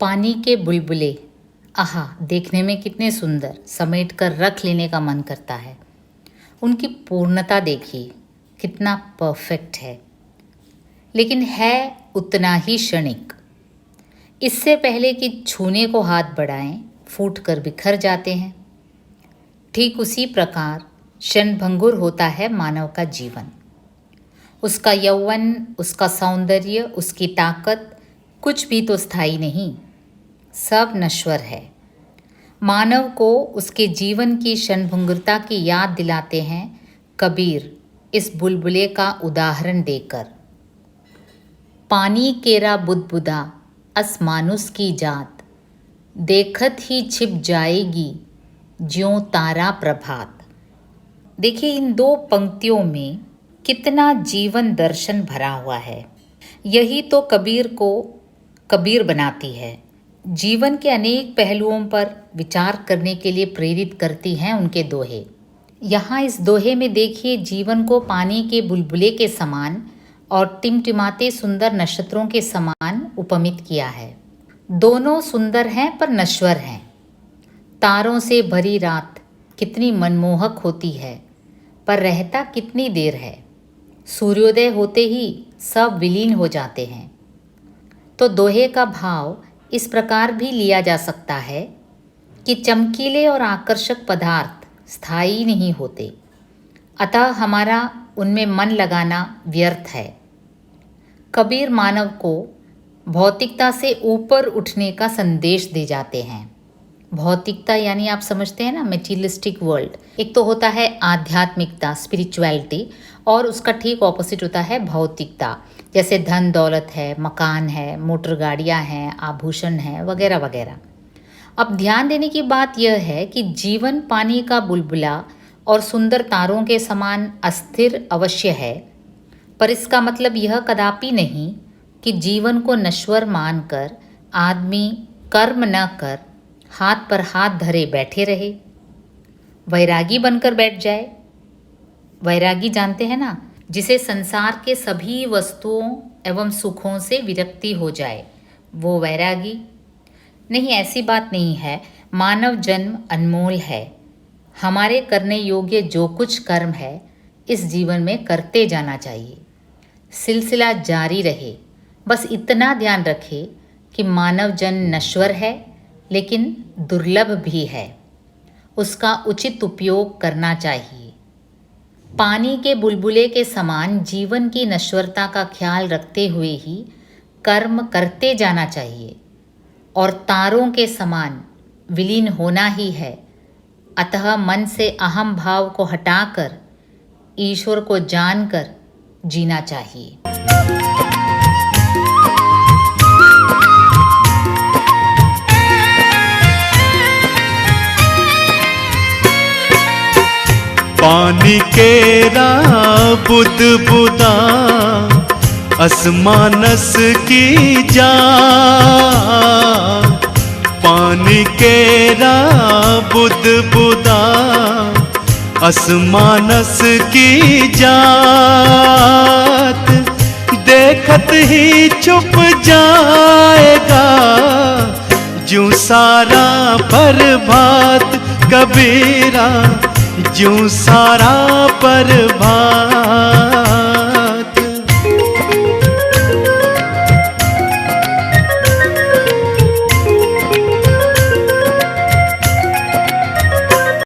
पानी के बुलबुले, आहा, देखने में कितने सुंदर, समेट कर रख लेने का मन करता है। उनकी पूर्णता देखिए, कितना परफेक्ट है, लेकिन है उतना ही क्षणिक। इससे पहले कि छूने को हाथ बढ़ाएं, फूट कर बिखर जाते हैं। ठीक उसी प्रकार क्षणभंगुर होता है मानव का जीवन। उसका यौवन, उसका सौंदर्य, उसकी ताकत, कुछ भी तो स्थायी नहीं, सब नश्वर है। मानव को उसके जीवन की क्षणभंगुरता की याद दिलाते हैं कबीर इस बुलबुले का उदाहरण देकर। पानी केरा बुदबुदा अस मानुस की जात, देखत ही छिप जाएगी ज्यों तारा प्रभात। देखिए, इन दो पंक्तियों में कितना जीवन दर्शन भरा हुआ है। यही तो कबीर को कबीर बनाती है। जीवन के अनेक पहलुओं पर विचार करने के लिए प्रेरित करती हैं उनके दोहे। यहाँ इस दोहे में देखिए, जीवन को पानी के बुलबुले के समान और टिमटिमाते सुंदर नक्षत्रों के समान उपमित किया है। दोनों सुंदर हैं पर नश्वर हैं। तारों से भरी रात कितनी मनमोहक होती है, पर रहता कितनी देर है। सूर्योदय होते ही सब विलीन हो जाते हैं। तो दोहे का भाव इस प्रकार भी लिया जा सकता है कि चमकीले और आकर्षक पदार्थ स्थायी नहीं होते, अतः हमारा उनमें मन लगाना व्यर्थ है। कबीर मानव को भौतिकता से ऊपर उठने का संदेश दे जाते हैं। भौतिकता यानी आप समझते हैं ना, मेटीरियलिस्टिक वर्ल्ड। एक तो होता है आध्यात्मिकता, स्पिरिचुअलिटी, और उसका ठीक ऑपोजिट होता है भौतिकता, जैसे धन दौलत है, मकान है, मोटर गाड़ियाँ हैं, आभूषण हैं, वगैरह वगैरह। अब ध्यान देने की बात यह है कि जीवन पानी का बुलबुला और सुंदर तारों के समान अस्थिर अवश्य है, पर इसका मतलब यह कदापि नहीं कि जीवन को नश्वर मानकर आदमी कर्म न कर हाथ पर हाथ धरे बैठे रहे, वैरागी बनकर बैठ जाए। वैरागी जानते हैं ना, जिसे संसार के सभी वस्तुओं एवं सुखों से विरक्ति हो जाए, वो वैरागी नहीं। ऐसी बात नहीं है। मानव जन्म अनमोल है। हमारे करने योग्य जो कुछ कर्म है इस जीवन में करते जाना चाहिए, सिलसिला जारी रहे। बस इतना ध्यान रखें कि मानव जन्म नश्वर है, लेकिन दुर्लभ भी है। उसका उचित उपयोग करना चाहिए। पानी के बुलबुले के समान जीवन की नश्वरता का ख्याल रखते हुए ही कर्म करते जाना चाहिए, और तारों के समान विलीन होना ही है। अतः मन से अहम भाव को हटाकर ईश्वर को जानकर जीना चाहिए। पानी केरा बुदबुदा असमानस की जात, पानी केरा बुदबुदा असमानस की जात, देखत ही छुप जाएगा ज्यों सारा प्रभात। कबीरा ज्यों सारा प्रभात।